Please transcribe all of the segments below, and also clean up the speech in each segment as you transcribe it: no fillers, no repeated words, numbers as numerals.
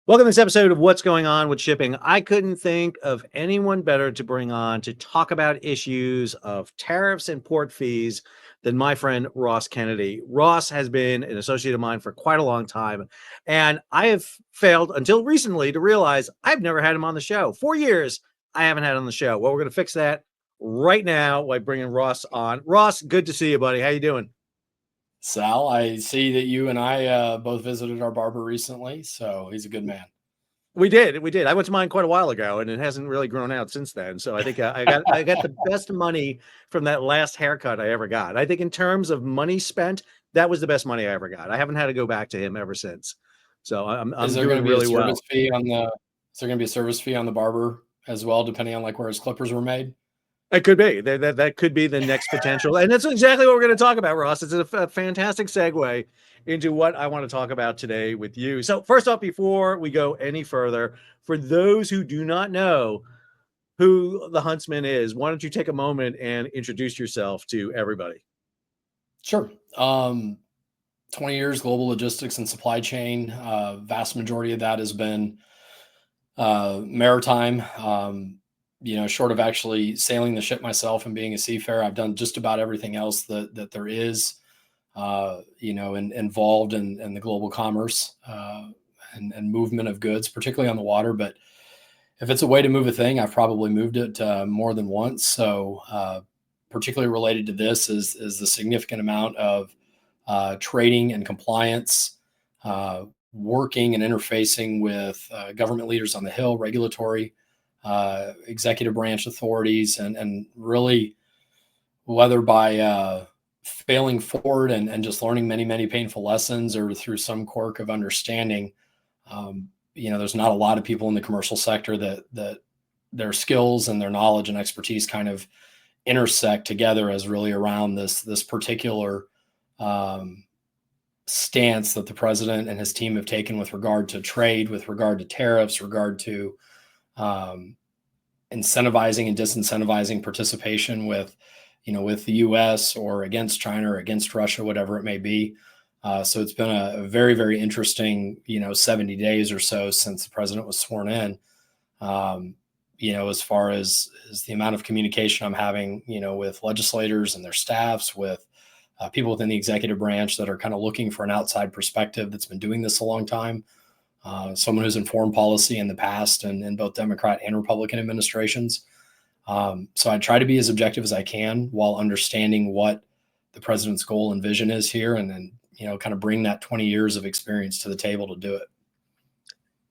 Welcome to this episode of What's Going On with Shipping. I couldn't think of anyone better to bring on to talk about issues of tariffs and port fees than my friend Ross Kennedy. Ross has been an associate of mine for quite a long time, and I have failed until recently to realize I've never had him on the show. 4 years I haven't had him on the show. Well, we're going to fix that right now by bringing Ross on. Ross, good to see you, buddy. How you doing? Sal, I see that you and I both visited our barber recently, so he's a good man. We did. We did. I went to mine quite a while ago, and it hasn't really grown out since then. So I think I got the best money from that last haircut I ever got. I think in terms of money spent, that was the best money I ever got. I haven't had to go back to him ever since. So I'm Is there going doing to be a really well. service fee on the? Is there going to be a service fee on the barber as well, depending on like where his clippers were made? It could be that could be the next potential, and that's exactly what we're going to talk about, Ross. It's a fantastic segue into what I want to talk about today with you. So first off, before we go any further, for those who do not know who the Huntsman is, why don't you take a moment and introduce yourself to everybody? Sure. 20 years global logistics and supply chain. Vast majority of that has been maritime. Short of actually sailing the ship myself and being a seafarer, I've done just about everything else that there is, involved in the global commerce and movement of goods, particularly on the water. But if it's a way to move a thing, I've probably moved it more than once. So particularly related to this is the significant amount of trading and compliance, working and interfacing with government leaders on the Hill, regulatory, executive branch authorities, and really, whether by failing forward and just learning many, many painful lessons or through some quirk of understanding, there's not a lot of people in the commercial sector that their skills and their knowledge and expertise kind of intersect together as really around this particular stance that the president and his team have taken with regard to trade, with regard to tariffs, regard to incentivizing and disincentivizing participation with the U.S. or against China or against Russia, whatever it may be. So it's been a very, very interesting, 70 days or so since the president was sworn in. As far as the amount of communication I'm having, with legislators and their staffs, with people within the executive branch that are kind of looking for an outside perspective that's been doing this a long time. Someone who's in foreign policy in the past and in both Democrat and Republican administrations. So I try to be as objective as I can while understanding what the president's goal and vision is here, and then, kind of bring that 20 years of experience to the table to do it.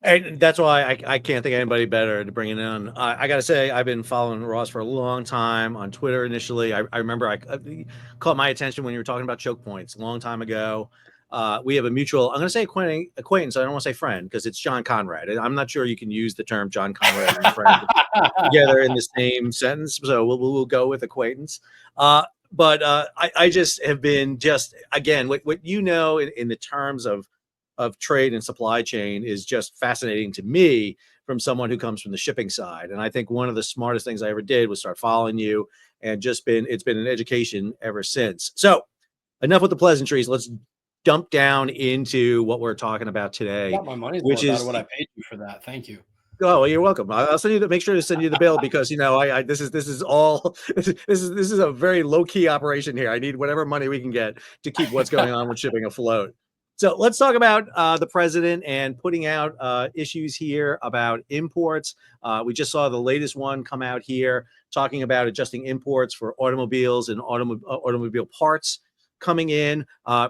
And that's why I can't think of anybody better to bring it in. I got to say, I've been following Ross for a long time on Twitter initially. I remember I caught my attention when you were talking about choke points a long time ago. We have a mutual, I'm going to say acquaintance. I don't want to say friend because it's John Conrad. I'm not sure you can use the term John Conrad and friend together in the same sentence. So we'll go with acquaintance. But I just have been again, what in the terms of trade and supply chain is just fascinating to me from someone who comes from the shipping side. And I think one of the smartest things I ever did was start following you, and it's been an education ever since. So enough with the pleasantries. Let's dump down into what we're talking about today. I got my money's worth out of what I paid you for that. Thank you. Oh, well, you're welcome. I'll send you make sure to send you the bill because this is all this is a very low key operation here. I need whatever money we can get to keep what's going on with shipping afloat. So let's talk about the president and putting out issues here about imports. We just saw the latest one come out here talking about adjusting imports for automobiles and automobile parts coming in.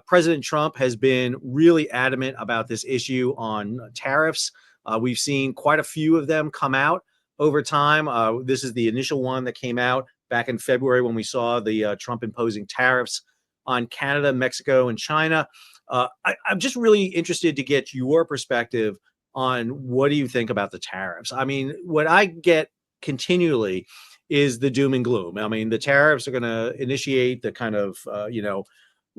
President Trump has been really adamant about this issue on tariffs. We've seen quite a few of them come out over time. This is the initial one that came out back in February when we saw the Trump imposing tariffs on Canada, Mexico, and China. I'm just really interested to get your perspective on what do you think about the tariffs? I mean, what I get continually is the doom and gloom. I mean, the tariffs are going to initiate the kind of,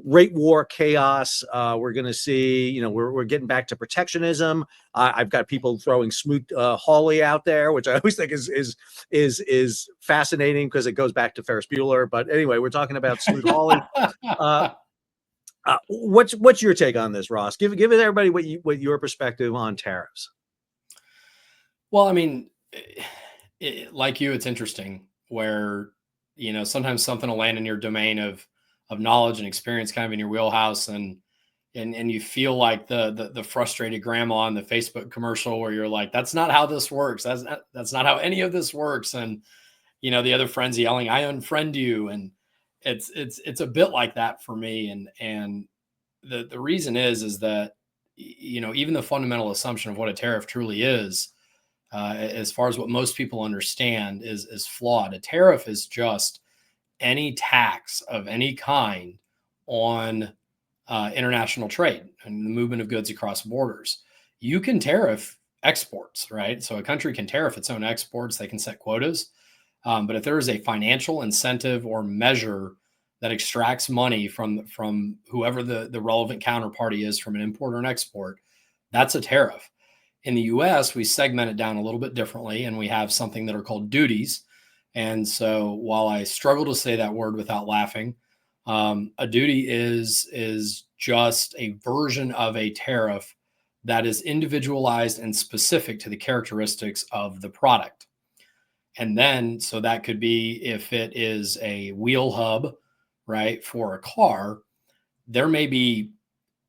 rate war chaos. We're going to see, we're getting back to protectionism. I've got people throwing Smoot-Hawley out there, which I always think is fascinating because it goes back to Ferris Bueller. But anyway, we're talking about Smoot-Hawley. What's your take on this, Ross? Give everybody what your perspective on tariffs. Well, I mean, like you, it's interesting where, sometimes something will land in your domain of knowledge and experience, kind of in your wheelhouse, and you feel like the frustrated grandma in the Facebook commercial where you're like, that's not how this works. That's not how any of this works. And the other friends yelling, I unfriend you. And it's a bit like that for me. And the reason is that, even the fundamental assumption of what a tariff truly is, as far as what most people understand, is flawed. A tariff is just any tax of any kind on international trade and the movement of goods across borders. You can tariff exports, right? So a country can tariff its own exports. They can set quotas. But if there is a financial incentive or measure that extracts money from whoever the relevant counterparty is from an import or an export, that's a tariff. In the US, we segment it down a little bit differently, and we have something that are called duties. And so while I struggle to say that word without laughing, a duty is just a version of a tariff that is individualized and specific to the characteristics of the product. And then, so that could be if it is a wheel hub, right, for a car, there may be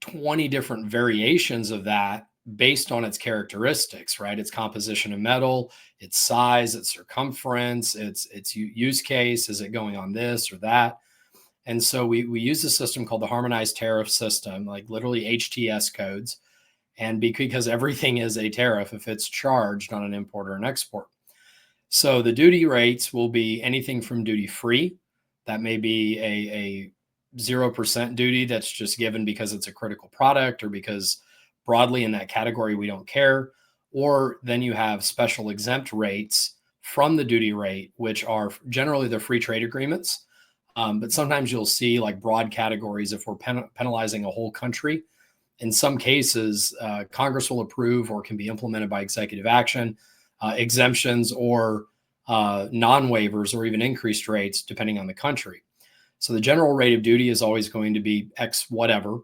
20 different variations of that based on its characteristics, right? Its composition of metal, its size, its circumference, its use case. Is it going on this or that? And so we use a system called the harmonized tariff system, like literally HTS codes. And because everything is a tariff if it's charged on an import or an export. So the duty rates will be anything from duty free. That may be a 0% duty that's just given because it's a critical product or because broadly in that category we don't care. Or then you have special exempt rates from the duty rate, which are generally the free trade agreements. But sometimes you'll see like broad categories if we're penalizing a whole country. In some cases, Congress will approve or can be implemented by executive action, exemptions or non-waivers or even increased rates depending on the country. So the general rate of duty is always going to be X whatever.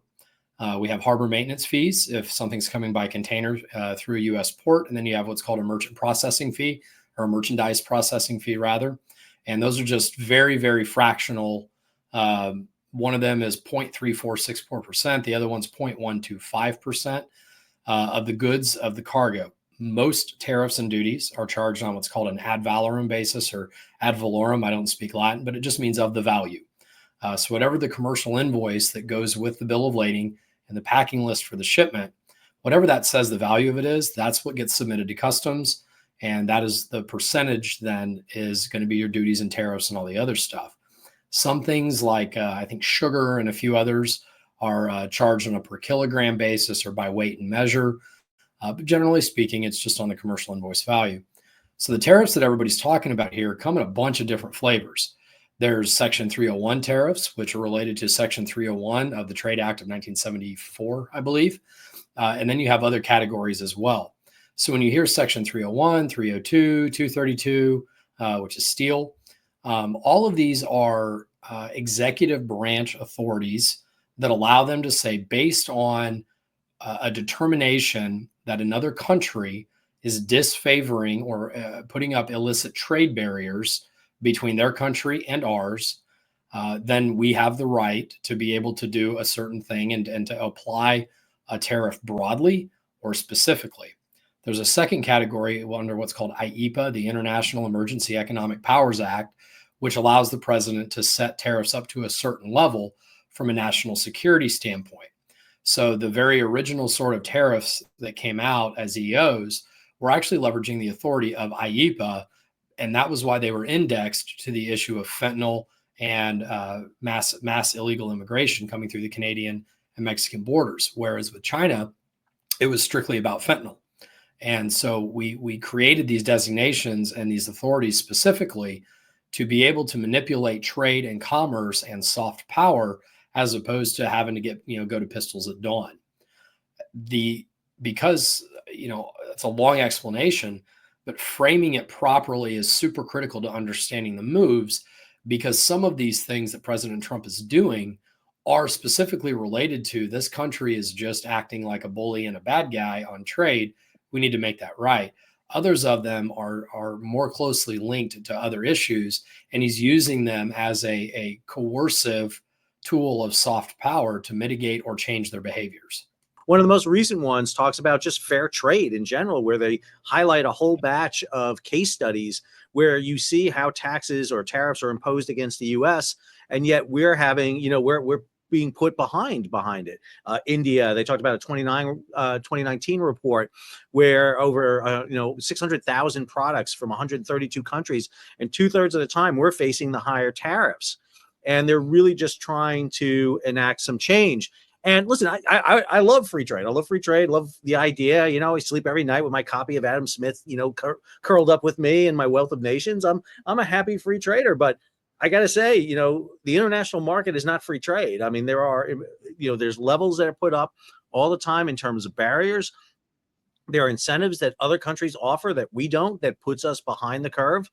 We have harbor maintenance fees if something's coming by container through a U.S. port. And then you have what's called a merchant processing fee, or a merchandise processing fee rather. And those are just very, very fractional. One of them is 0.3464%. The other one's 0.125% of the goods of the cargo. Most tariffs and duties are charged on what's called an ad valorem basis or ad valorem. I don't speak Latin, but it just means of the value. So whatever the commercial invoice that goes with the bill of lading and the packing list for the shipment, whatever that says the value of it is, that's what gets submitted to customs. And that is the percentage then is going to be your duties and tariffs and all the other stuff. Some things like I think sugar and a few others are charged on a per kilogram basis or by weight and measure. But generally speaking, it's just on the commercial invoice value. So the tariffs that everybody's talking about here come in a bunch of different flavors. There's Section 301 tariffs, which are related to Section 301 of the Trade Act of 1974, I believe. And then you have other categories as well. So when you hear Section 301, 302, 232, which is steel, all of these are executive branch authorities that allow them to say, based on a determination that another country is disfavoring or putting up illicit trade barriers between their country and ours, then we have the right to be able to do a certain thing and to apply a tariff broadly or specifically. There's a second category under what's called IEEPA, the International Emergency Economic Powers Act, which allows the president to set tariffs up to a certain level from a national security standpoint. So the very original sort of tariffs that came out as EOs were actually leveraging the authority of IEEPA, and that was why they were indexed to the issue of fentanyl and mass illegal immigration coming through the Canadian and Mexican borders. Whereas with China, it was strictly about fentanyl. And so we created these designations and these authorities specifically to be able to manipulate trade and commerce and soft power, as opposed to having to go to pistols at dawn. Because it's a long explanation, but framing it properly is super critical to understanding the moves, because some of these things that President Trump is doing are specifically related to this country is just acting like a bully and a bad guy on trade. We need to make that right. Others of them are more closely linked to other issues, and he's using them as a coercive tool of soft power to mitigate or change their behaviors. One of the most recent ones talks about just fair trade in general, where they highlight a whole batch of case studies where you see how taxes or tariffs are imposed against the U.S. and yet we're having, we're being put behind it. India, they talked about a 2019 report where over 600,000 products from 132 countries, and 2/3 of the time we're facing the higher tariffs. And they're really just trying to enact some change. And listen, I love free trade. I love free trade. Love the idea. I sleep every night with my copy of Adam Smith, curled up with me and my Wealth of Nations. I'm a happy free trader, but I got to say, the international market is not free trade. I mean, there's levels that are put up all the time in terms of barriers. There are incentives that other countries offer that we don't, that puts us behind the curve.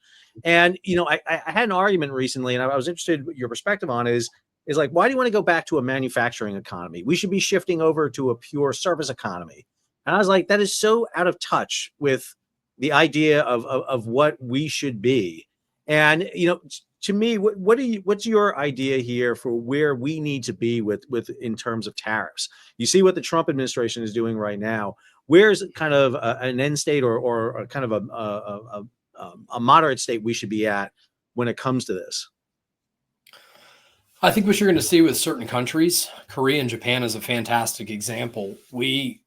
And, I had an argument recently, and I was interested in your perspective on it, is like, why do you want to go back to a manufacturing economy? We should be shifting over to a pure service economy. And I was like, that is so out of touch with the idea of what we should be. And, to me, what's your idea here for where we need to be with in terms of tariffs? You see what the Trump administration is doing right now. Where's kind of an end state or a kind of a moderate state we should be at when it comes to this? I think what you're going to see with certain countries, Korea and Japan is a fantastic example. One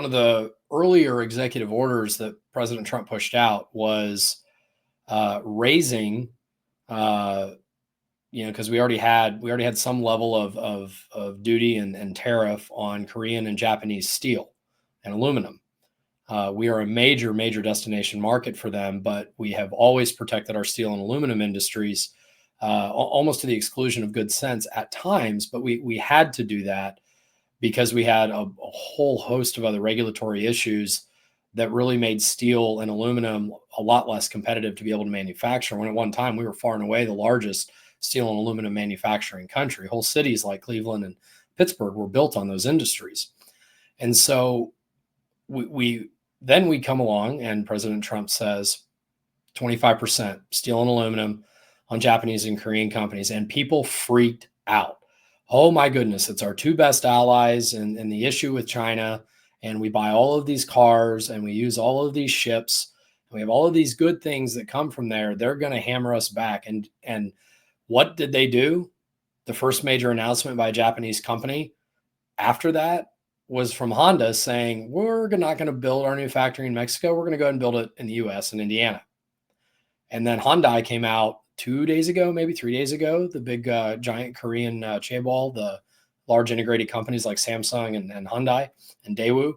of the earlier executive orders that President Trump pushed out was raising, because we already had some level of duty and tariff on Korean and Japanese steel and aluminum. We are a major destination market for them, but we have always protected our steel and aluminum industries almost to the exclusion of good sense at times. But we had to do that because we had a whole host of other regulatory issues that really made steel and aluminum a lot less competitive to be able to manufacture. When at one time we were far and away the largest steel and aluminum manufacturing country. Whole cities like Cleveland and Pittsburgh were built on those industries. And so we come along and President Trump says 25% steel and aluminum on Japanese and Korean companies, and people freaked out. Oh my goodness, it's our two best allies and the issue with China. And we buy all of these cars and we use all of these ships. And we have all of these good things that come from there. They're going to hammer us back. And what did they do? The first major announcement by a Japanese company after that was from Honda saying, we're not going to build our new factory in Mexico. We're going to go ahead and build it in the US in Indiana. And then Hyundai came out 2 days ago, maybe 3 days ago, the big giant Korean chaebol, the large integrated companies like Samsung and Hyundai and Daewoo.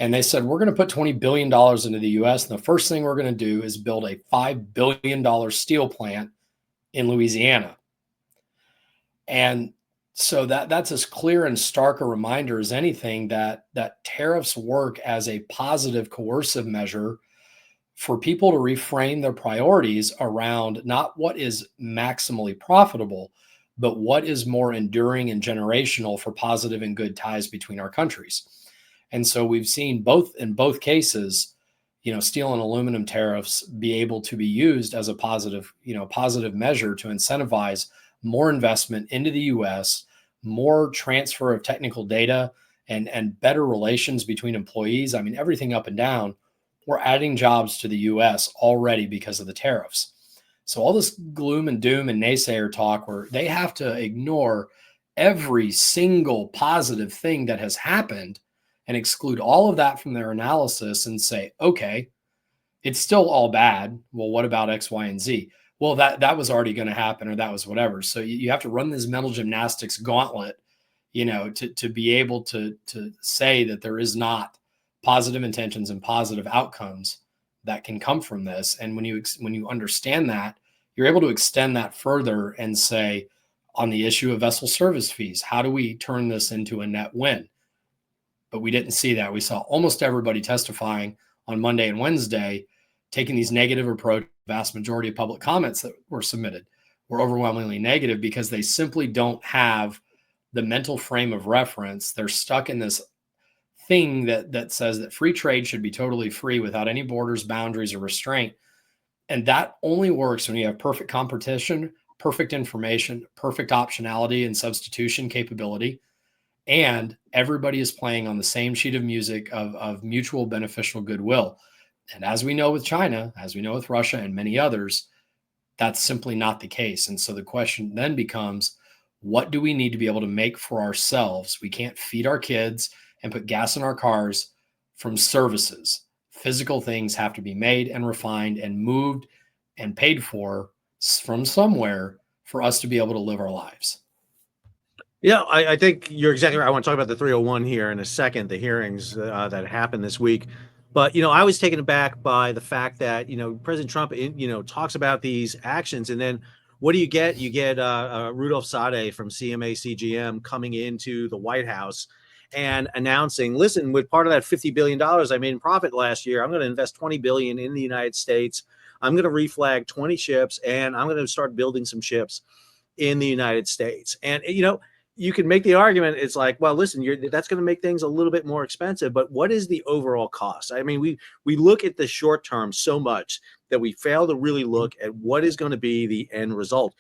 And they said, we're going to put $20 billion into the US. And the first thing we're going to do is build a $5 billion steel plant in Louisiana. And so that's as clear and stark a reminder as anything that tariffs work as a positive coercive measure for people to reframe their priorities around not what is maximally profitable, but what is more enduring and generational for positive and good ties between our countries. And so we've seen in both cases, steel and aluminum tariffs be able to be used as a positive measure to incentivize more investment into the US, more transfer of technical data and better relations between employees. I mean, everything up and down. We're adding jobs to the US already because of the tariffs. So all this gloom and doom and naysayer talk where they have to ignore every single positive thing that has happened and exclude all of that from their analysis and say, okay, it's still all bad. Well, what about X, Y, and Z? Well, that was already going to happen, or that was whatever. So you have to run this mental gymnastics gauntlet, to be able to say that there is not positive intentions and positive outcomes that can come from this. And when you understand that, you're able to extend that further and say, on the issue of vessel service fees, how do we turn this into a net win? But we didn't see that. We saw almost everybody testifying on Monday and Wednesday, taking these negative approach. Vast majority of public comments that were submitted were overwhelmingly negative because they simply don't have the mental frame of reference. They're stuck in this thing that says that free trade should be totally free without any borders, boundaries, or restraint. And that only works when you have perfect competition, perfect information, perfect optionality and substitution capability, and everybody is playing on the same sheet of music of mutual beneficial goodwill. And as we know with China, as we know with Russia and many others, that's simply not the case. And so the question then becomes, what do we need to be able to make for ourselves? We can't feed our kids and put gas in our cars from services. Physical things have to be made and refined and moved and paid for from somewhere for us to be able to live our lives. Yeah, I think you're exactly right. I want to talk about the 301 here in a second, the hearings that happened this week. But, I was taken aback by the fact that, President Trump, talks about these actions. And then what do you get? You get Rudolph Sade from CMA CGM coming into the White House and announcing, listen, with part of that $50 billion I made in profit last year, I'm going to invest $20 billion in the United States. I'm going to reflag 20 ships and I'm going to start building some ships in the United States. And, you can make the argument. It's like, well, listen, that's going to make things a little bit more expensive, but what is the overall cost? I mean, we look at the short term so much that we fail to really look at what is going to be the end result.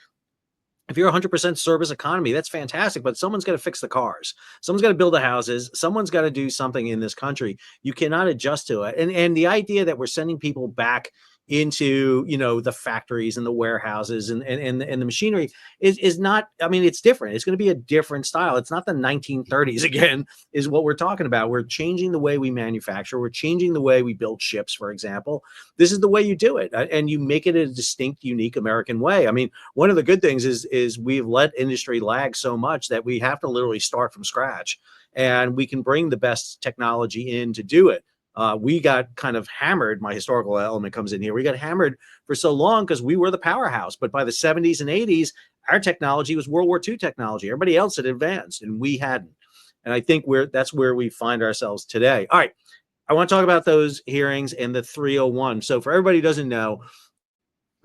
If you're 100% service economy, that's fantastic, but someone's got to fix the cars. Someone's got to build the houses. Someone's got to do something in this country. You cannot adjust to it. And the idea that we're sending people back into, the factories and the warehouses and the machinery is not, I mean, it's different. It's going to be a different style. It's not the 1930s again, is what we're talking about. We're changing the way we manufacture. We're changing the way we build ships, for example. This is the way you do it. And you make it a distinct, unique American way. I mean, one of the good things is we've let industry lag so much that we have to literally start from scratch, and we can bring the best technology in to do it. We got kind of hammered. My historical element comes in here. We got hammered for so long because we were the powerhouse. But by the 70s and 80s, our technology was World War II technology. Everybody else had advanced and we hadn't. And I think that's where we find ourselves today. All right. I want to talk about those hearings and the 301. So for everybody who doesn't know,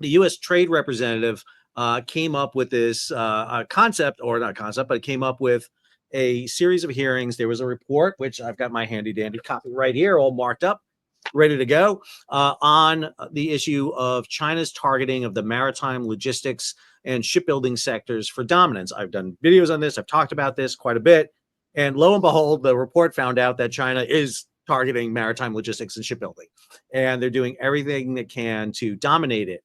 the U.S. Trade Representative came up with this concept, or not concept, but it came up with a series of hearings. There was a report, which I've got my handy dandy copy right here, all marked up, ready to go, on the issue of China's targeting of the maritime logistics and shipbuilding sectors for dominance. I've done videos on this. I've talked about this quite a bit. And lo and behold, the report found out that China is targeting maritime logistics and shipbuilding. And they're doing everything they can to dominate it.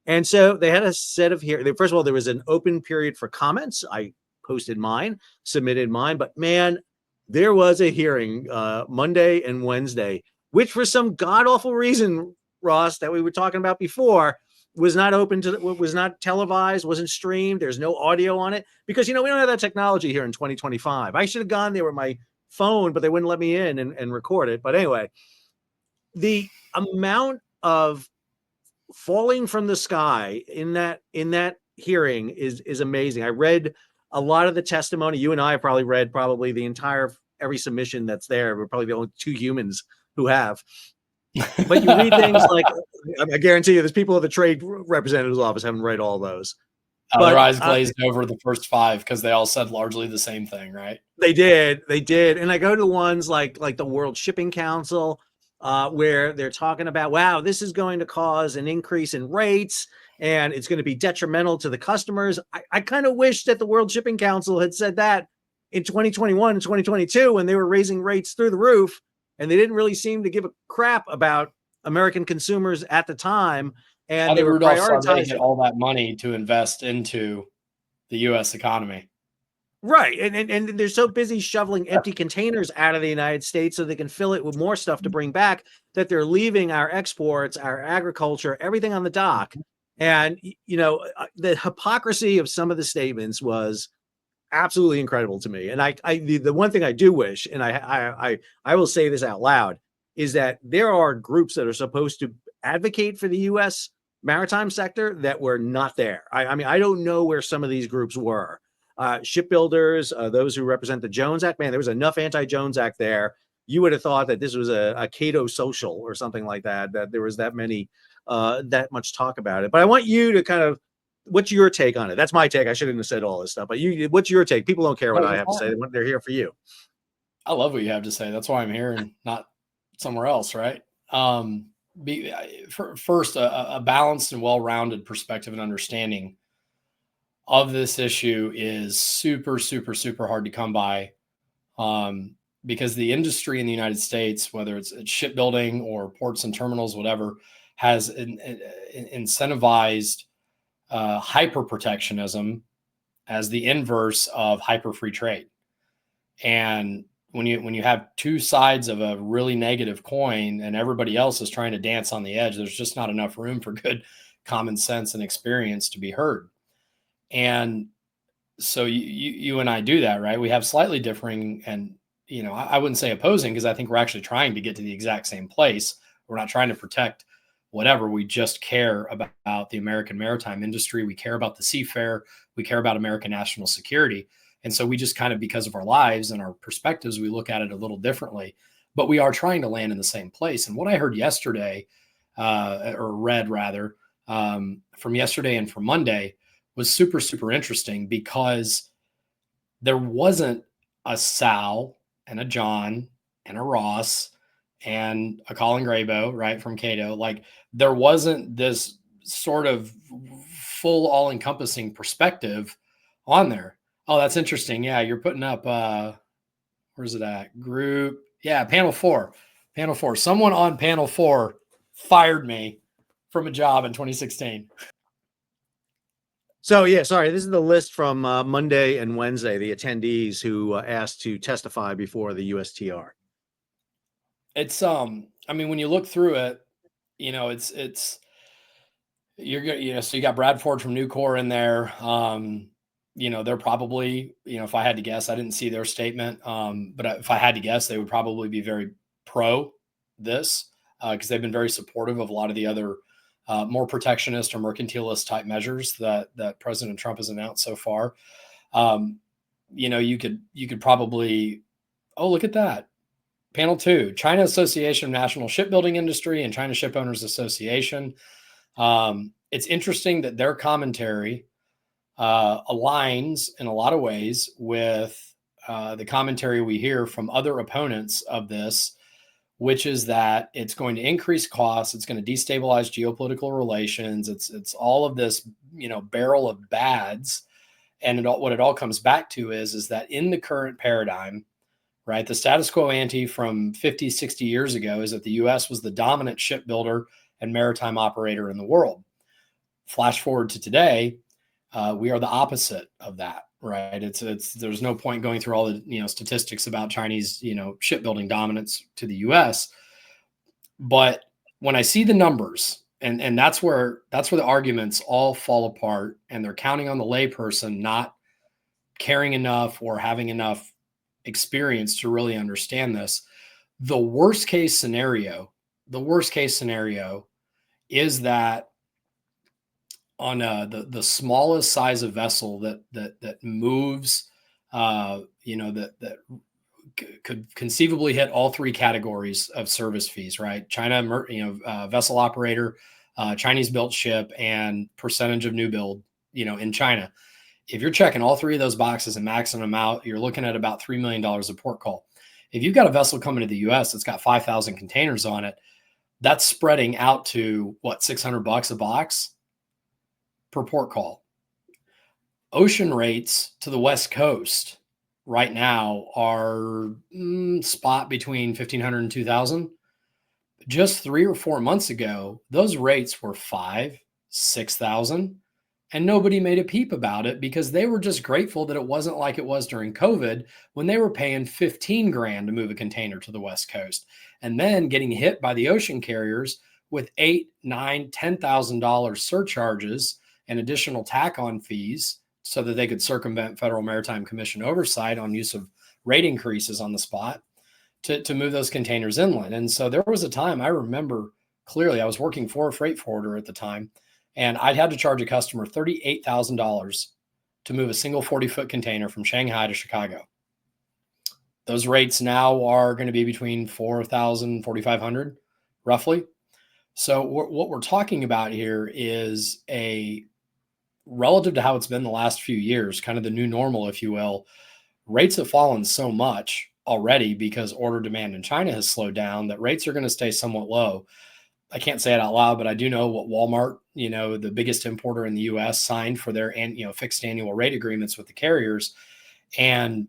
And so they had a set of here. First of all, there was an open period for comments. I posted mine, submitted mine, but man, there was a hearing Monday and Wednesday, which for some god awful reason, Ross, that we were talking about before, was not open to, was not televised, wasn't streamed. There's no audio on it because, we don't have that technology here in 2025. I should have gone there with my phone, but they wouldn't let me in and record it. But anyway, the amount of falling from the sky in that hearing is amazing. I read a lot of the testimony. You and I have probably read the entire every submission that's there. We're probably the only two humans who have. But you read things like, I guarantee you, there's people at the Trade Representative's office haven't read all those. But their eyes glazed over the first five because they all said largely the same thing, right? They did. And I go to ones like the World Shipping Council, where they're talking about, wow, this is going to cause an increase in rates and it's going to be detrimental to the customers. I kind of wish that the World Shipping Council had said that in 2021 and 2022 when they were raising rates through the roof, and they didn't really seem to give a crap about American consumers at the time. And they were prioritizing all that money to invest into the U.S. economy. Right. And they're so busy shoveling empty containers out of the United States so they can fill it with more stuff to bring back that they're leaving our exports, our agriculture, everything on the dock. And, the hypocrisy of some of the statements was absolutely incredible to me. And the one thing I do wish, and I will say this out loud, is that there are groups that are supposed to advocate for the U.S. maritime sector that were not there. I mean, I don't know where some of these groups were. Shipbuilders, those who represent the Jones Act, man, there was enough anti-Jones Act there. You would have thought that this was a Cato social or something like that, that there was that much talk about it. But I want you to kind of, what's your take on it? That's my take. I shouldn't have said all this stuff, but what's your take? People don't care what I have to say. They're here for you. I love what you have to say. That's why I'm here and not somewhere else, right? First, a balanced and well-rounded perspective and understanding of this issue is super, super, super hard to come by, because the industry in the United States, whether it's shipbuilding or ports and terminals, whatever, has incentivized hyper protectionism as the inverse of hyper free trade. And when you have two sides of a really negative coin and everybody else is trying to dance on the edge, there's just not enough room for good common sense and experience to be heard. And so you and I do that, right? We have slightly differing, and I wouldn't say opposing, because I think we're actually trying to get to the exact same place. We're not trying to protect whatever. We just care about the American maritime industry. We care about the seafarer. We care about American national security. And so we just kind of, because of our lives and our perspectives, we look at it a little differently, but we are trying to land in the same place. And what I heard yesterday, or read rather, from yesterday and from Monday, was super, super interesting, because there wasn't a Sal and a John and a Ross and a Colin Graybo, right, from Cato. Like, there wasn't this sort of full, all-encompassing perspective on there. Oh, that's interesting. Yeah, you're putting up, where's it at? Group. Yeah, panel 4. Panel 4. Someone on panel 4 fired me from a job in 2016. So yeah, sorry. This is the list from Monday and Wednesday. The attendees who asked to testify before the USTR. It's I mean, when you look through it, it's you're so you got Brad Ford from Nucor in there. They're probably, if I had to guess, I didn't see their statement, but if I had to guess, they would probably be very pro this, because they've been very supportive of a lot of the other more protectionist or mercantilist type measures that President Trump has announced so far. You could probably, oh, look at that. Panel 2, China Association of National Shipbuilding Industry and China Ship Owners Association. It's interesting that their commentary aligns in a lot of ways with the commentary we hear from other opponents of this, which is that it's going to increase costs, it's going to destabilize geopolitical relations, it's all of this, barrel of bads. And what it all comes back to is that in the current paradigm, right, the status quo ante from 50, 60 years ago is that the U.S. was the dominant shipbuilder and maritime operator in the world. Flash forward to today, we are the opposite of that, right? There's no point going through all the statistics about Chinese shipbuilding dominance to the U.S. But when I see the numbers, and that's where the arguments all fall apart, and they're counting on the layperson not caring enough or having enough experience to really understand this. The worst case scenario is that on the smallest size of vessel that moves, that could conceivably hit all three categories of service fees, right? China, vessel operator, Chinese built ship, and percentage of new build, in China. If you're checking all three of those boxes and maxing them out, you're looking at about $3 million of port call. If you've got a vessel coming to the U.S. that's got 5,000 containers on it, that's spreading out to what, $600 a box per port call. Ocean rates to the West Coast right now are spot between 1,500 and 2,000. Just 3 or 4 months ago, those rates were 5,000, 6,000. And nobody made a peep about it, because they were just grateful that it wasn't like it was during COVID, when they were paying 15 grand to move a container to the West Coast, and then getting hit by the ocean carriers with $8,000, $9,000, $10,000 surcharges and additional tack-on fees, so that they could circumvent Federal Maritime Commission oversight on use of rate increases on the spot to move those containers inland. And so there was a time, I remember clearly, I was working for a freight forwarder at the time, and I'd had to charge a customer $38,000 to move a single 40-foot container from Shanghai to Chicago. Those rates now are going to be between 4,000, 4,500, roughly. So what we're talking about here is a, relative to how it's been the last few years, kind of the new normal, if you will. Rates have fallen so much already because order demand in China has slowed down, that rates are going to stay somewhat low. I can't say it out loud, but I do know what Walmart, the biggest importer in the US, signed for their fixed annual rate agreements with the carriers, and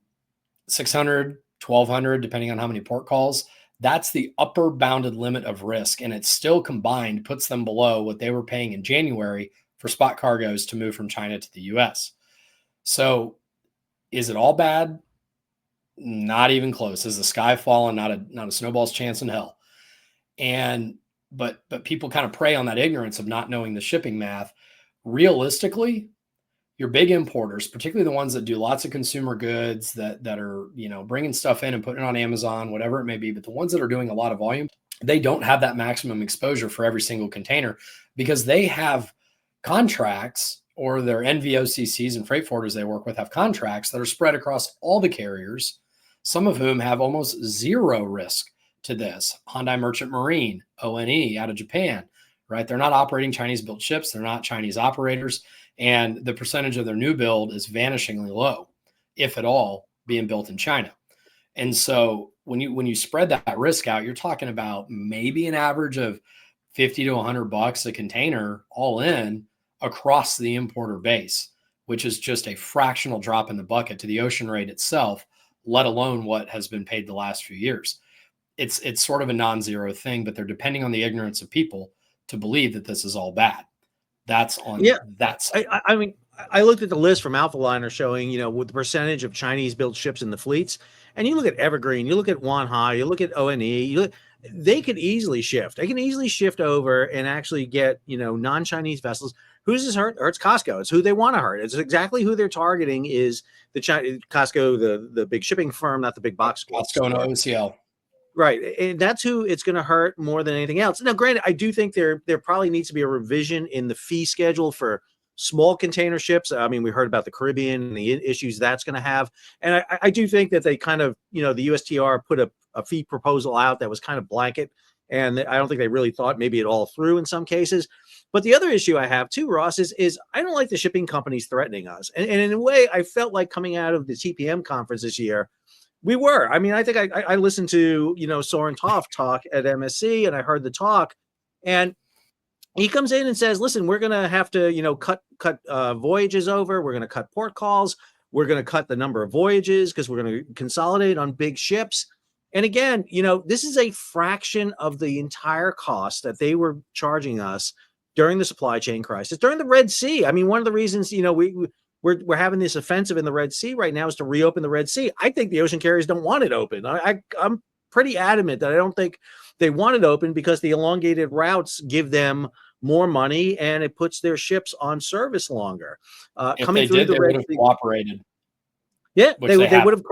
600, 1200, depending on how many port calls. That's the upper bounded limit of risk. And it still combined puts them below what they were paying in January for spot cargoes to move from China to the US. So is it all bad? Not even close. Is the sky falling? Not a snowball's chance in hell. But people kind of prey on that ignorance of not knowing the shipping math. Realistically, your big importers, particularly the ones that do lots of consumer goods that are, bringing stuff in and putting it on Amazon, whatever it may be, but the ones that are doing a lot of volume, they don't have that maximum exposure for every single container because they have contracts, or their NVOCCs and freight forwarders they work with have contracts that are spread across all the carriers, some of whom have almost zero risk to this. Hyundai Merchant Marine, ONE out of Japan, right? They're not operating Chinese built ships. They're not Chinese operators. And the percentage of their new build is vanishingly low, if at all, being built in China. And so when you spread that risk out, you're talking about maybe an average of $50 to $100 a container all in across the importer base, which is just a fractional drop in the bucket to the ocean rate itself, let alone what has been paid the last few years. It's sort of a non-zero thing, but they're depending on the ignorance of people to believe that this is all bad. That's on that side. I mean, I looked at the list from Alphaliner showing, with the percentage of Chinese built ships in the fleets, and you look at Evergreen, you look at Wanhai, you look at ONE, they could easily shift. They can easily shift over and actually get, non-Chinese vessels. Who's this hurt? Hurts Costco. It's who they want to hurt. It's exactly who they're targeting is the Costco, the big shipping firm, not the big box store. Costco and OCL. Right. And that's who it's going to hurt more than anything else. Now, granted, I do think there probably needs to be a revision in the fee schedule for small container ships. I mean, we heard about the Caribbean and the issues that's going to have. And I do think that they kind of, the USTR put a fee proposal out that was kind of blanket. And I don't think they really thought maybe it all through in some cases. But the other issue I have too, Ross, is I don't like the shipping companies threatening us. And in a way, I felt like coming out of the TPM conference this year, we were. I mean, I think I listened to, Soren Toft talk at MSC, and I heard the talk, and he comes in and says, listen, we're going to have to, cut voyages over. We're going to cut port calls. We're going to cut the number of voyages because we're going to consolidate on big ships. And again, this is a fraction of the entire cost that they were charging us during the supply chain crisis, during the Red Sea. I mean, one of the reasons, we're having this offensive in the Red Sea right now is to reopen the Red Sea. I think the ocean carriers don't want it open. I'm pretty adamant that I don't think they want it open because the elongated routes give them more money and it puts their ships on service longer. Coming through the Red Sea, cooperated. Yeah, they would have.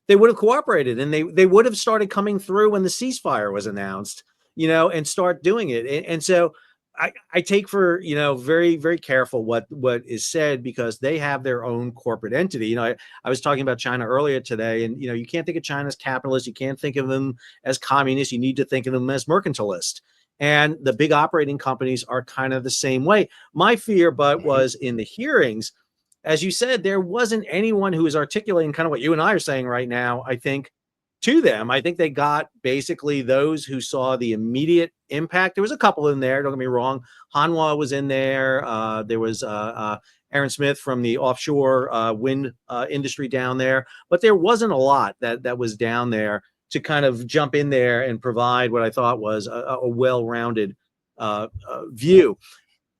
They would have cooperated, and they would have started coming through when the ceasefire was announced, and start doing it. And so I take for, very, very careful what is said because they have their own corporate entity. I was talking about China earlier today, and, you can't think of China as capitalist. You can't think of them as communist. You need to think of them as mercantilist. And the big operating companies are kind of the same way. My fear, but was in the hearings, as you said, there wasn't anyone who was articulating kind of what you and I are saying right now, I think, to them. I think they got basically those who saw the immediate impact. There was a couple in there, don't get me wrong. Hanwha was in there. There was Aaron Smith from the offshore wind industry down there. But there wasn't a lot that was down there to kind of jump in there and provide what I thought was a well-rounded view.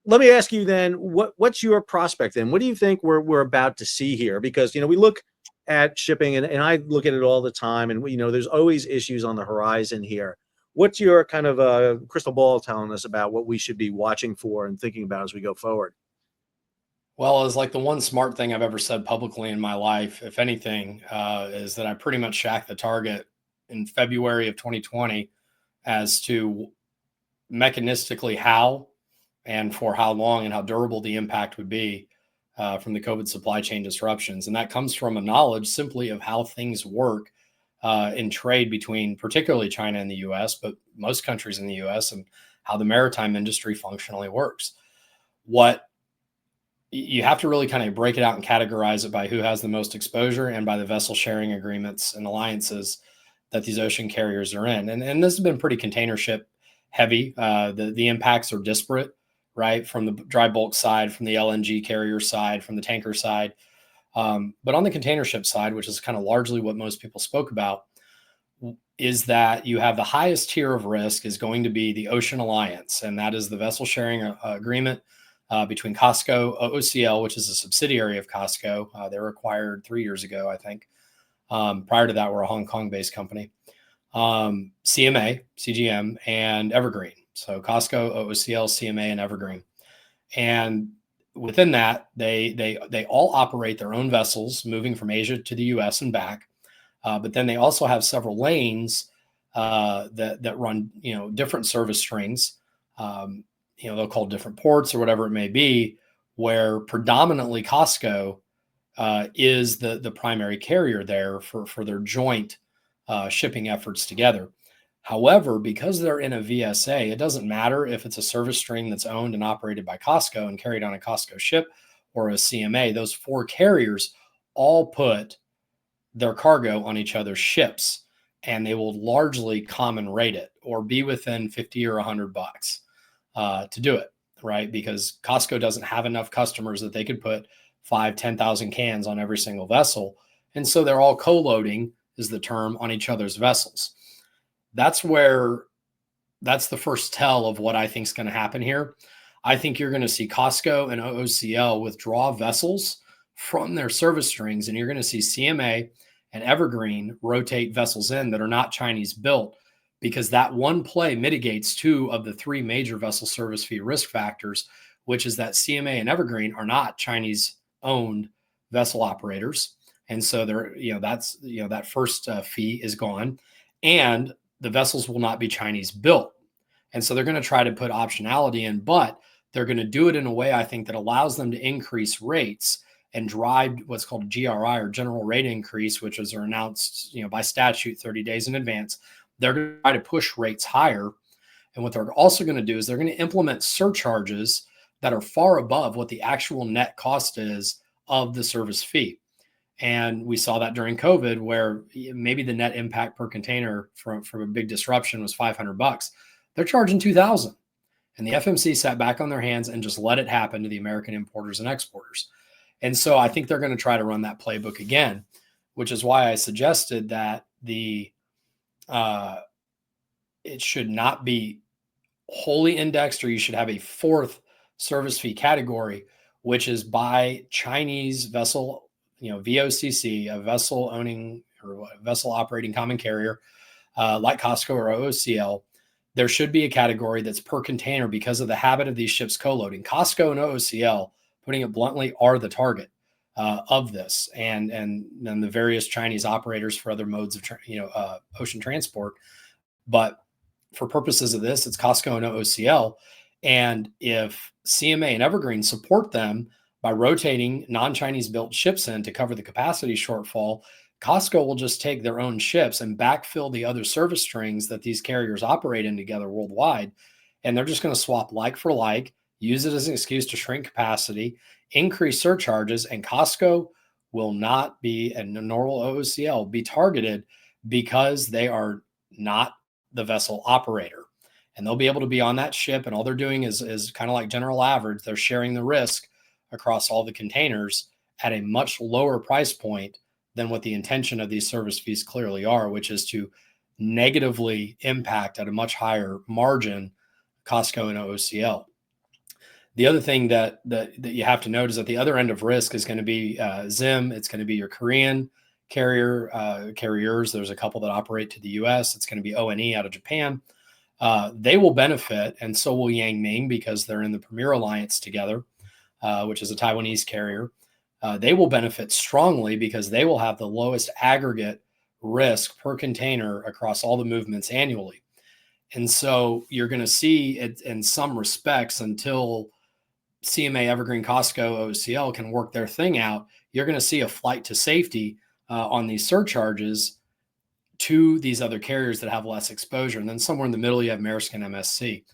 Let me ask you then, what's your prospect then? What do you think we're about to see here? Because, we look at shipping and I look at it all the time and, there's always issues on the horizon here. What's your kind of crystal ball telling us about what we should be watching for and thinking about as we go forward? Well, it's like the one smart thing I've ever said publicly in my life, if anything, is that I pretty much shacked the target in February of 2020 as to mechanistically how and for how long and how durable the impact would be from the COVID supply chain disruptions. And that comes from a knowledge simply of how things work in trade between particularly China and the US, but most countries in the US, and how the maritime industry functionally works. What you have to really kind of break it out and categorize it by who has the most exposure and by the vessel sharing agreements and alliances that these ocean carriers are in. And this has been pretty container ship heavy. The impacts are disparate, right? From the dry bulk side, from the LNG carrier side, from the tanker side. But on the container ship side, which is kind of largely what most people spoke about, is that you have the highest tier of risk is going to be the Ocean Alliance, and that is the vessel sharing agreement between COSCO, OOCL, which is a subsidiary of COSCO. They were acquired 3 years ago, I think. Prior to that, we're a Hong Kong-based company. CMA, CGM, and Evergreen. So COSCO, OOCL, CMA, and Evergreen. And within that, they all operate their own vessels moving from Asia to the U.S. and back. But then they also have several lanes that run, different service strings. They'll call different ports or whatever it may be, where predominantly COSCO is the primary carrier there for their joint shipping efforts together. However, because they're in a VSA, it doesn't matter if it's a service string that's owned and operated by COSCO and carried on a COSCO ship or a CMA. Those four carriers all put their cargo on each other's ships, and they will largely common rate it or be within 50 or $100 to do it, right? Because Costco doesn't have enough customers that they could put 10,000 cans on every single vessel. And so they're all co-loading, is the term, on each other's vessels. That's the first tell of what I think is going to happen here. I think you're going to see Costco and OOCL withdraw vessels from their service strings, and you're going to see CMA and Evergreen rotate vessels in that are not Chinese built, because that one play mitigates two of the three major vessel service fee risk factors, which is that CMA and Evergreen are not Chinese owned vessel operators. And so that first fee is gone, and the vessels will not be Chinese built. And so they're going to try to put optionality in, but they're going to do it in a way, I think, that allows them to increase rates and drive what's called GRI, or general rate increase, which is announced, by statute 30 days in advance. They're going to try to push rates higher. And what they're also going to do is they're going to implement surcharges that are far above what the actual net cost is of the service fee. And we saw that during COVID, where maybe the net impact per container from a big disruption was $500. They're charging $2,000. And the FMC sat back on their hands and just let it happen to the American importers and exporters. And so I think they're going to try to run that playbook again, which is why I suggested that it should not be wholly indexed, or you should have a fourth service fee category, which is by Chinese vessel, VOCC, a vessel owning or vessel operating common carrier, like Costco or OOCL. There should be a category that's per container because of the habit of these ships co-loading. Costco and OOCL, putting it bluntly, are the target of this, and then the various Chinese operators for other modes of ocean transport. But for purposes of this, it's Costco and OOCL. And if CMA and Evergreen support them by rotating non-Chinese built ships in to cover the capacity shortfall, Costco will just take their own ships and backfill the other service strings that these carriers operate in together worldwide. And they're just going to swap like for like, use it as an excuse to shrink capacity, increase surcharges, and Costco will not be, and nor will OOCL be targeted, because they are not the vessel operator. And they'll be able to be on that ship, and all they're doing is kind of like general average. They're sharing the risk across all the containers at a much lower price point than what the intention of these service fees clearly are, which is to negatively impact at a much higher margin Costco and OOCL. The other thing that you have to note is that the other end of risk is going to be Zim. It's going to be your Korean carriers. There's a couple that operate to the U.S. It's going to be O&E out of Japan. They will benefit, and so will Yangming, because they're in the Premier Alliance together, which is a Taiwanese carrier. They will benefit strongly because they will have the lowest aggregate risk per container across all the movements annually. And so you're going to see it in some respects, until CMA, Evergreen, Costco, OOCL can work their thing out, you're going to see a flight to safety on these surcharges to these other carriers that have less exposure. And then somewhere in the middle, you have Maersk and MSC.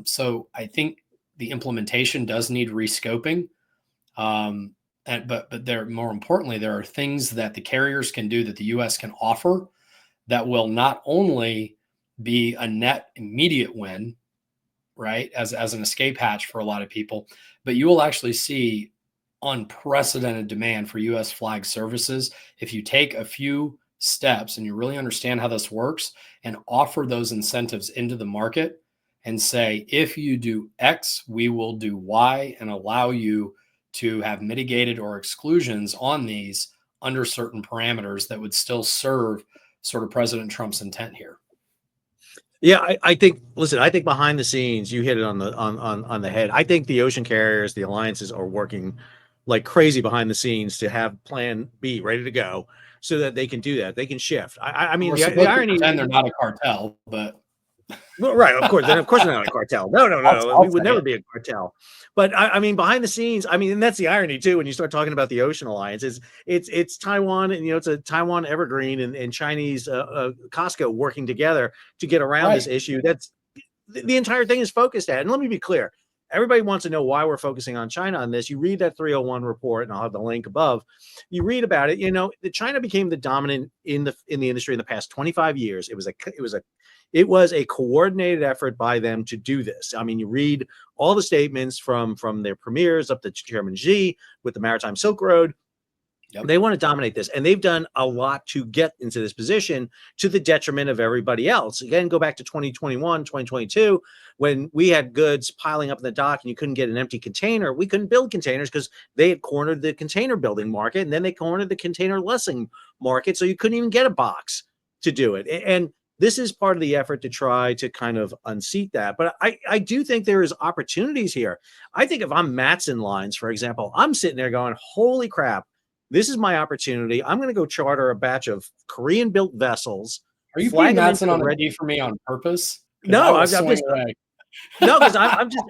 So I think the implementation does need rescoping. But there, more importantly, there are things that the carriers can do that the U.S. can offer that will not only be a net immediate win, right, as an escape hatch for a lot of people, but you will actually see unprecedented demand for U.S. flag services if you take a few steps and you really understand how this works and offer those incentives into the market and say, if you do X, we will do Y, and allow you to have mitigated or exclusions on these under certain parameters that would still serve sort of President Trump's intent here. Yeah, I think. Listen, I think behind the scenes, you hit it on on the head. I think the ocean carriers, the alliances, are working like crazy behind the scenes to have Plan B ready to go, so that they can do that. They can shift. I mean, We're the supposed to irony. pretend they're not a cartel, but Well, right, of course. Then, of course, they're not a cartel. No, no, no, no. I'll We would say never it. be a cartel. But I mean, behind the scenes, I mean, and that's the irony too. When you start talking about the Ocean Alliance, is it's Taiwan, and it's a Taiwan Evergreen and Chinese Costco working together to get around this Right. issue. That's the entire thing is focused at. And let me be clear. Everybody wants to know why we're focusing on China on this. You read that 301 report, and I'll have the link above. You read about it. China became the dominant in the industry in the past 25 years. It was a coordinated effort by them to do this. I mean, you read all the statements from their premiers up to Chairman Xi with the Maritime Silk Road. Yep. They want to dominate this, and they've done a lot to get into this position to the detriment of everybody else. Again, go back to 2021, 2022, when we had goods piling up in the dock and you couldn't get an empty container. We couldn't build containers because they had cornered the container building market, and then they cornered the container lessing market, so you couldn't even get a box to do it. And this is part of the effort to try to kind of unseat that. But I do think there is opportunities here. I think if I'm Matson Lines, for example, I'm sitting there going, holy crap, this is my opportunity. I'm going to go charter a batch of Korean-built vessels, Are you flag putting them into Matson the on the red. D for me on purpose? Because I No, will I'm swing just away. no, because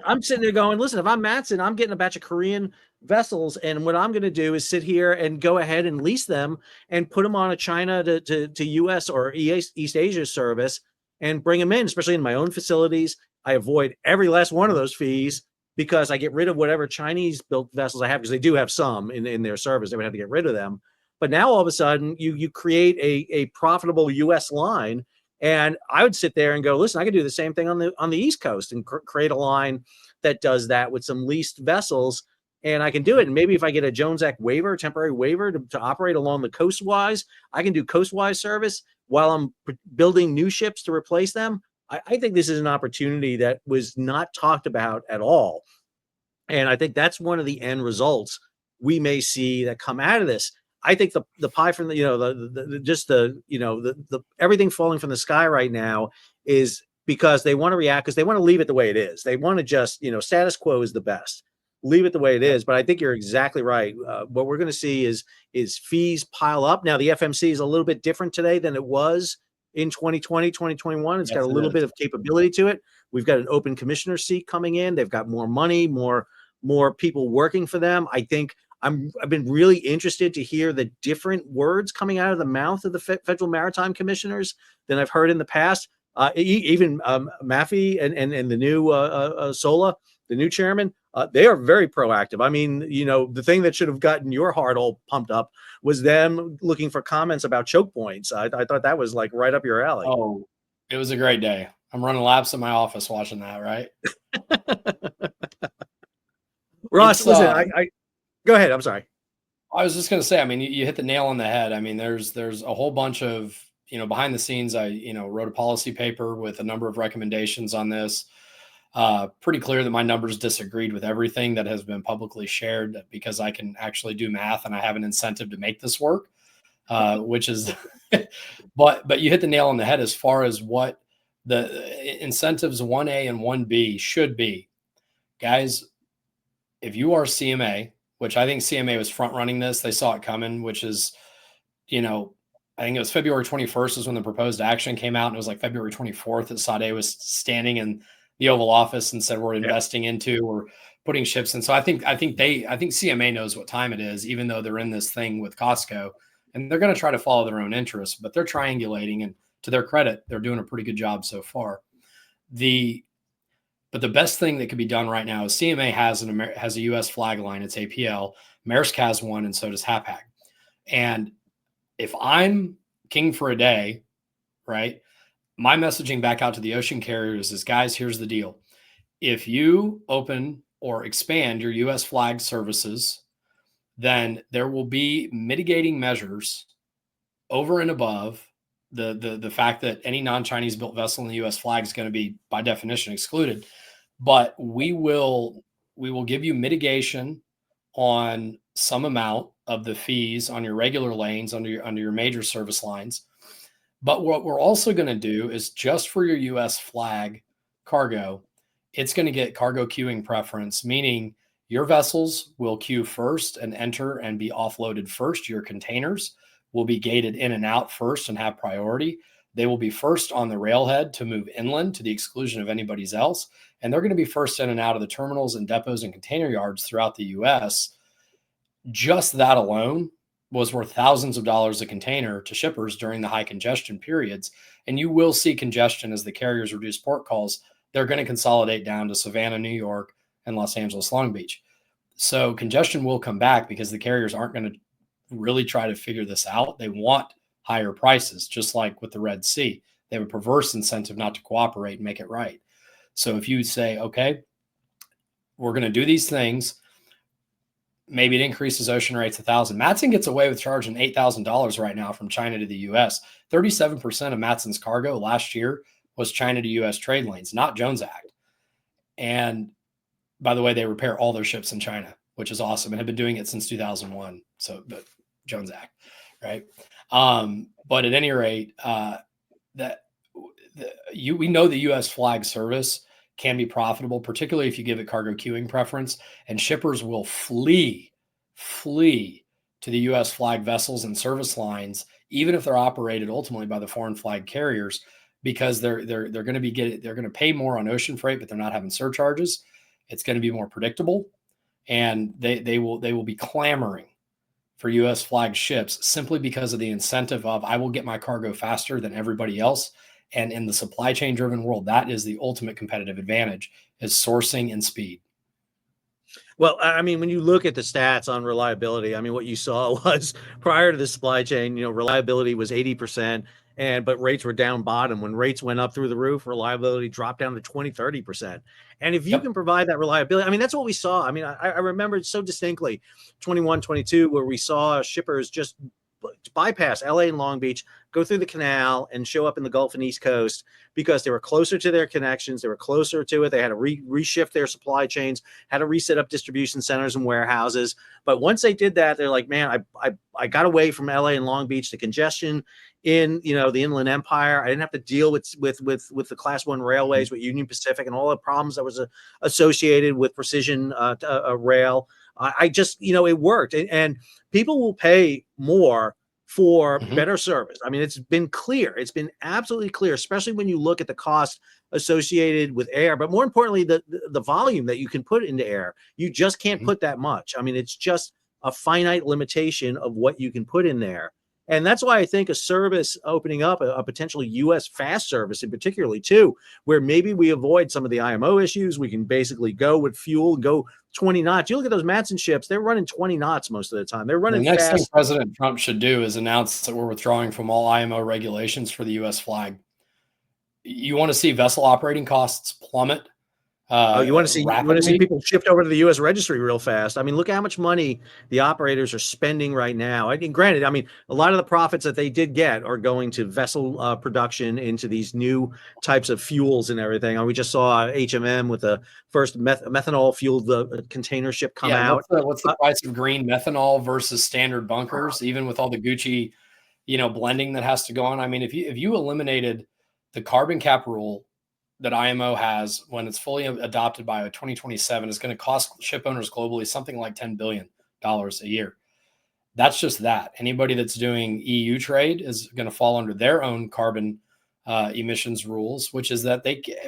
I'm sitting there going, listen, if I'm Matson, I'm getting a batch of Korean vessels, and what I'm going to do is sit here and go ahead and lease them and put them on a China to U.S. or East Asia service and bring them in, especially in my own facilities. I avoid every last one of those fees because I get rid of whatever Chinese built vessels I have, because they do have some in their service. They would have to get rid of them. But now all of a sudden you create a profitable U.S. line. And I would sit there and go, listen, I could do the same thing on the East Coast and create a line that does that with some leased vessels, and I can do it. And maybe if I get a Jones Act waiver, temporary waiver to operate along the coastwise, I can do coastwise service while I'm building new ships to replace them. I think this is an opportunity that was not talked about at all. And I think that's one of the end results we may see that come out of this. I think the pie from the everything falling from the sky right now is because they want to react, because they want to leave it the way it is. They want to just, status quo is the best. Leave it the way it Yep. is. But I think you're exactly right. What we're going to see is fees pile up. Now the FMC is a little bit different today than it was in 2020, 2021. It's got Yes, a it little is. bit of capability to it. We've got an open commissioner seat coming in. They've got more money, more people working for them. I think I've been really interested to hear the different words coming out of the mouth of the federal maritime commissioners than I've heard in the past. Even Maffei and the new Sola, the new chairman, they are very proactive. I mean, the thing that should have gotten your heart all pumped up was them looking for comments about choke points. I thought that was like right up your alley. Oh, it was a great day. I'm running laps in my office watching that, right? Ross, It's listen, I go ahead. I'm sorry. I was just going to say, I mean, you hit the nail on the head. I mean, there's a whole bunch of, behind the scenes, I, wrote a policy paper with a number of recommendations on this. Pretty clear that my numbers disagreed with everything that has been publicly shared, because I can actually do math and I have an incentive to make this work, which is, but you hit the nail on the head as far as what the incentives 1A and 1B should be. Guys, if you are CMA, which I think CMA was front running this, they saw it coming, which is, I think it was February 21st is when the proposed action came out. And it was like February 24th that Sade was standing in the Oval Office and said, we're investing into, or putting ships in. So I think CMA knows what time it is, even though they're in this thing with Costco, and they're going to try to follow their own interests, but they're triangulating, and to their credit, they're doing a pretty good job so far. The But the best thing that could be done right now is CMA has a U.S. flag line. It's APL. Maersk has one, and so does Hapag. And if I'm king for a day, right, my messaging back out to the ocean carriers is, guys, here's the deal. If you open or expand your U.S. flag services, then there will be mitigating measures over and above the fact that any non-Chinese built vessel in the U.S. flag is going to be by definition excluded. But we will give you mitigation on some amount of the fees on your regular lanes under your major service lines. But what we're also going to do is, just for your U.S. flag cargo, it's going to get cargo queuing preference, meaning your vessels will queue first and enter and be offloaded first. Your containers will be gated in and out first and have priority. They will be first on the railhead to move inland to the exclusion of anybody else. And they're going to be first in and out of the terminals and depots and container yards throughout the U.S. Just that alone was worth thousands of dollars a container to shippers during the high congestion periods. And you will see congestion as the carriers reduce port calls. They're going to consolidate down to Savannah, New York, and Los Angeles, Long Beach. So congestion will come back because the carriers aren't going to really try to figure this out. They want higher prices, just like with the Red Sea. They have a perverse incentive not to cooperate and make it right. So if you say, okay, we're going to do these things, maybe it increases ocean rates 1,000. Matson gets away with charging $8,000 right now from China to the U.S. 37% of Matson's cargo last year was China to U.S. trade lanes, not Jones Act. And by the way, they repair all their ships in China, which is awesome, and have been doing it since 2001. So, but Jones Act, right? But at any rate, we know the U.S. flag service can be profitable, particularly if you give it cargo queuing preference, and shippers will flee to the U.S. flag vessels and service lines, even if they're operated ultimately by the foreign flag carriers, because they're going to pay more on ocean freight, but they're not having surcharges. It's going to be more predictable, and they will be clamoring for U.S. flag ships simply because of the incentive of, I will get my cargo faster than everybody else. And in the supply chain driven world, that is the ultimate competitive advantage, is sourcing and speed. Well, I mean, when you look at the stats on reliability, I mean, what you saw was, prior to the supply chain, reliability was 80%, but rates were down bottom. When rates went up through the roof, reliability dropped down to 20, 30%. And if you can provide that reliability, I mean, that's what we saw. I mean, I remember so distinctly 21, 22, where we saw shippers just bypass LA and Long Beach, go through the canal, and show up in the Gulf and East Coast because they were closer to their connections. They were closer to it. They had to reshift their supply chains, had to reset up distribution centers and warehouses. But once they did that, they're like, man, I got away from LA and Long Beach, the congestion in the Inland Empire. I didn't have to deal with the Class 1 railways, with Union Pacific and all the problems that was associated with precision rail. I just, it worked. And people will pay more for better service. I mean, it's been clear. It's been absolutely clear, especially when you look at the cost associated with air, but more importantly, the volume that you can put into air. You just can't put that much. I mean, it's just a finite limitation of what you can put in there. And that's why I think a service opening up, a potential U.S. fast service in particularly too, where maybe we avoid some of the IMO issues. We can basically go with fuel, go 20 knots. You look at those Matson ships, they're running 20 knots most of the time. They're running fast. The next thing President Trump should do is announce that we're withdrawing from all IMO regulations for the U.S. flag. You want to see vessel operating costs plummet. You want to see people shift over to the U.S. registry real fast. I mean, look at how much money the operators are spending right now. I mean, granted, I mean, a lot of the profits that they did get are going to vessel production into these new types of fuels and everything. And we just saw HMM with the first methanol fueled container ship come out. What's the price of green methanol versus standard bunkers, even with all the Gucci, blending that has to go on? I mean, if you eliminated the carbon cap rule that IMO has, when it's fully adopted by 2027, is going to cost ship owners globally something like $10 billion a year. That's just that. Anybody that's doing EU trade is going to fall under their own carbon emissions rules, which is that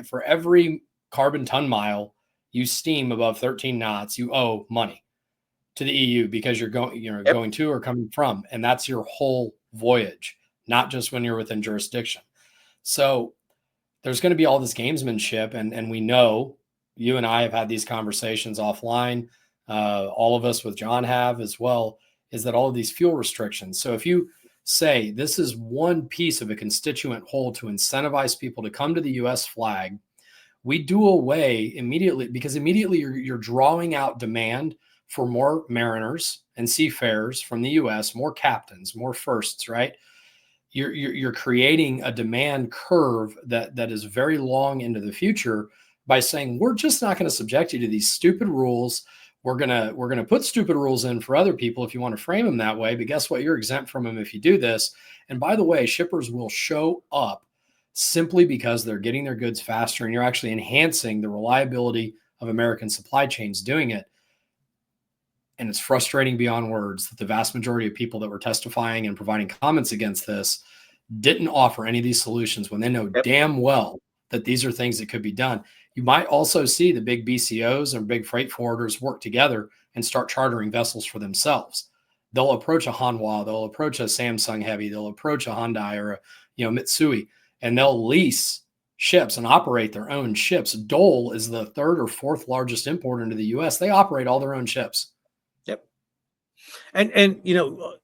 for every carbon ton mile you steam above 13 knots, you owe money to the EU because you're going to or coming from, and that's your whole voyage, not just when you're within jurisdiction. So there's going to be all this gamesmanship, and we know you and I have had these conversations offline. All of us with John have as well, is that all of these fuel restrictions. So if you say this is one piece of a constituent whole to incentivize people to come to the US flag, we do away immediately, because immediately you're drawing out demand for more mariners and seafarers from the US, more captains, more firsts, right? You're creating a demand curve that is very long into the future by saying we're just not going to subject you to these stupid rules. We're gonna put stupid rules in for other people if you want to frame them that way, but guess what? You're exempt from them if you do this. And by the way, shippers will show up simply because they're getting their goods faster, and you're actually enhancing the reliability of American supply chains doing it. And it's frustrating beyond words that the vast majority of people that were testifying and providing comments against this didn't offer any of these solutions when they know Yep. damn well that these are things that could be done. You might also see the big BCOs and big freight forwarders work together and start chartering vessels for themselves. They'll approach a Hanwha, they'll approach a Samsung Heavy, they'll approach a Hyundai or a Mitsui, and they'll lease ships and operate their own ships. Dole is the third or fourth largest importer into the U.S. They operate all their own ships. Yep. And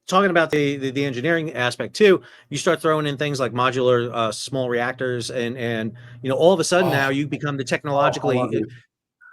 talking about the engineering aspect too, you start throwing in things like modular small reactors, and all of a sudden now you become the I love technologically you.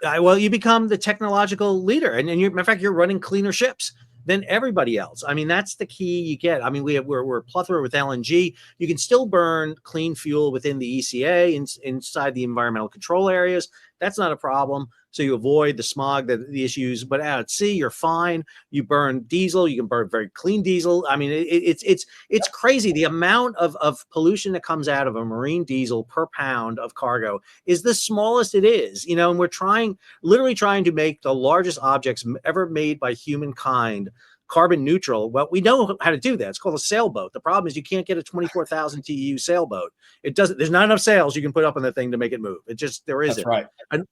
well, you become the technological leader, and matter of fact, you're running cleaner ships than everybody else. I mean, that's the key you get. I mean, we're a plethora with LNG. You can still burn clean fuel within the ECA inside the environmental control areas. That's not a problem. So you avoid the smog, the issues. But out at sea, you're fine. You burn diesel. You can burn very clean diesel. I mean, it's crazy. The amount of pollution that comes out of a marine diesel per pound of cargo is the smallest it is. And we're literally trying to make the largest objects ever made by humankind carbon neutral. Well, we know how to do that. It's called a sailboat. The problem is you can't get a 24,000 TEU sailboat. There's not enough sails you can put up on the thing to make it move. There That's isn't. right.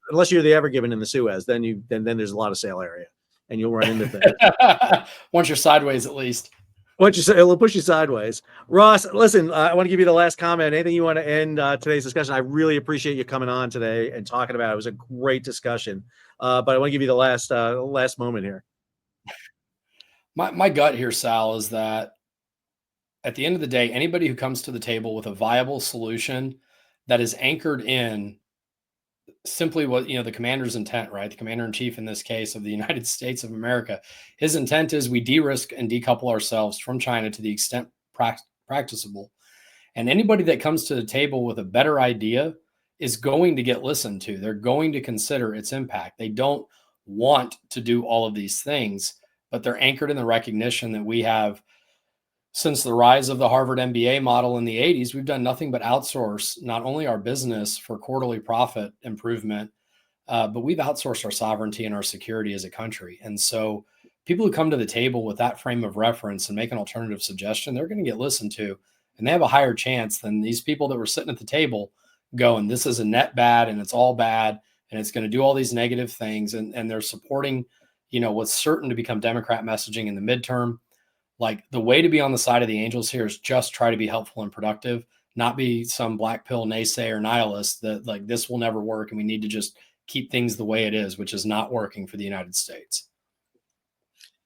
Unless you're the Ever Given in the Suez, then there's a lot of sail area and you'll run into things. Once you're sideways, at least. What you say, it'll push you sideways. Ross, listen, I want to give you the last comment. Anything you want to end today's discussion? I really appreciate you coming on today and talking about it. It was a great discussion. But I want to give you the last moment here. My gut here, Sal, is that at the end of the day, anybody who comes to the table with a viable solution that is anchored in simply what the commander's intent, right? The commander in chief in this case of the United States of America, his intent is we de-risk and decouple ourselves from China to the extent practicable. And anybody that comes to the table with a better idea is going to get listened to. They're going to consider its impact. They don't want to do all of these things, but they're anchored in the recognition that we have, since the rise of the Harvard MBA model in the 80s, we've done nothing but outsource not only our business for quarterly profit improvement, but we've outsourced our sovereignty and our security as a country. And so people who come to the table with that frame of reference and make an alternative suggestion, they're going to get listened to, and they have a higher chance than these people that were sitting at the table going, this is a net bad and it's all bad and it's going to do all these negative things. And they're supporting, what's certain to become Democrat messaging in the midterm. Like, the way to be on the side of the angels here is just try to be helpful and productive, not be some black pill naysayer nihilist that like this will never work and we need to just keep things the way it is, which is not working for the United States.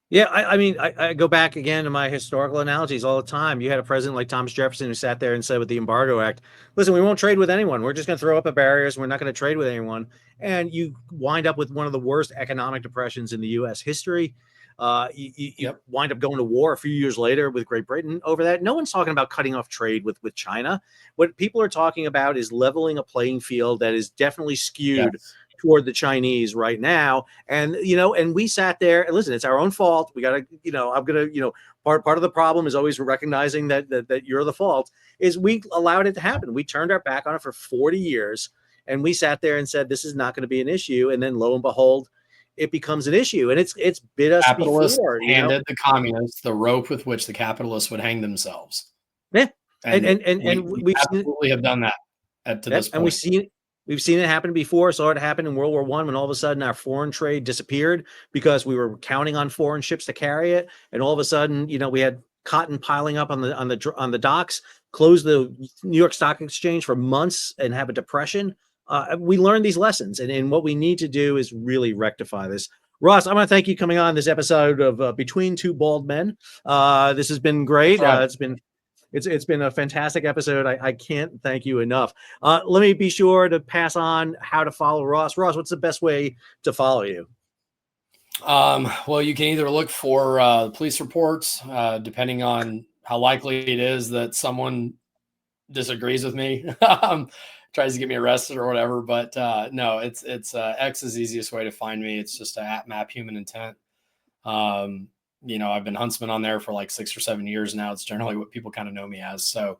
Yeah, I mean, I go back again to my historical analogies all the time. You had a president like Thomas Jefferson who sat there and said with the Embargo Act, listen, we won't trade with anyone. We're just going to throw up a barriers. We're not going to trade with anyone. And you wind up with one of the worst economic depressions in the U.S. history. You wind up going to war a few years later with Great Britain over that. No one's talking about cutting off trade with China. What people are talking about is leveling a playing field that is definitely skewed toward the Chinese right now. And, and we sat there and listen, it's our own fault. We got to, I'm going to, part of the problem is always recognizing that you're the fault, is we allowed it to happen. We turned our back on it for 40 years and we sat there and said, this is not going to be an issue. And then lo and behold, it becomes an issue, and it's bit us capitalists before. Handed the communists the rope with which the capitalists would hang themselves. Yeah, and we absolutely have done that to this point. And we've seen it happen before. Saw it happen in World War I when all of a sudden our foreign trade disappeared because we were counting on foreign ships to carry it, and all of a sudden, we had cotton piling up on the docks, close the New York Stock Exchange for months, and have a depression. we learn these lessons, and what we need to do is really rectify this. Ross, I want to thank you coming on this episode of Between Two Bald Men. This has been great. Right. It's been a fantastic episode. I can't thank you enough. Let me be sure to pass on how to follow Ross. Ross, what's the best way to follow you? Well, you can either look for police reports, depending on how likely it is that someone disagrees with me, tries to get me arrested or whatever. But no, it's X is the easiest way to find me. It's just at map human intent. I've been Huntsman on there for like 6 or 7 years now. It's generally what people kind of know me as. So,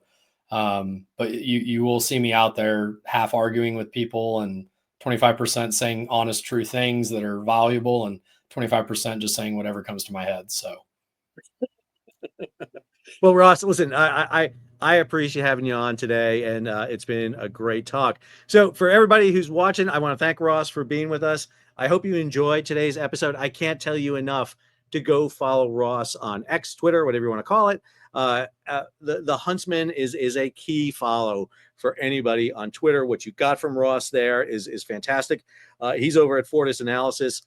but you will see me out there half arguing with people and 25% saying honest, true things that are valuable, and 25% just saying whatever comes to my head. So, well, Ross, listen, I appreciate having you on today, and it's been a great talk. So, for everybody who's watching, I want to thank Ross for being with us. I hope you enjoyed today's episode. I can't tell you enough to go follow Ross on X, Twitter, whatever you want to call it. The Huntsman is a key follow for anybody on Twitter. What you got from Ross there is fantastic. He's over at Fortis Analysis.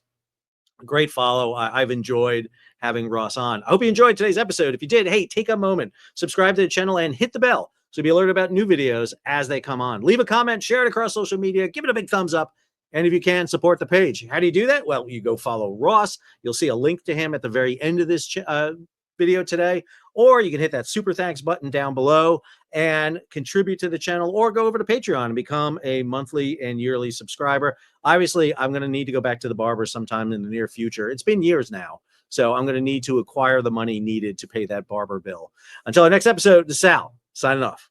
Great follow. I've enjoyed having Ross on. I hope you enjoyed today's episode. If you did, hey, take a moment, subscribe to the channel, and hit the bell so you'll be alerted about new videos as they come on. Leave a comment, share it across social media, give it a big thumbs up, and if you can, support the page. How do you do that? Well, you go follow Ross. You'll see a link to him at the very end of this video today, or you can hit that super thanks button down below and contribute to the channel, or go over to Patreon and become a monthly and yearly subscriber. Obviously, I'm going to need to go back to the barber sometime in the near future. It's been years now, so I'm going to need to acquire the money needed to pay that barber bill. Until our next episode, this is Sal, signing off.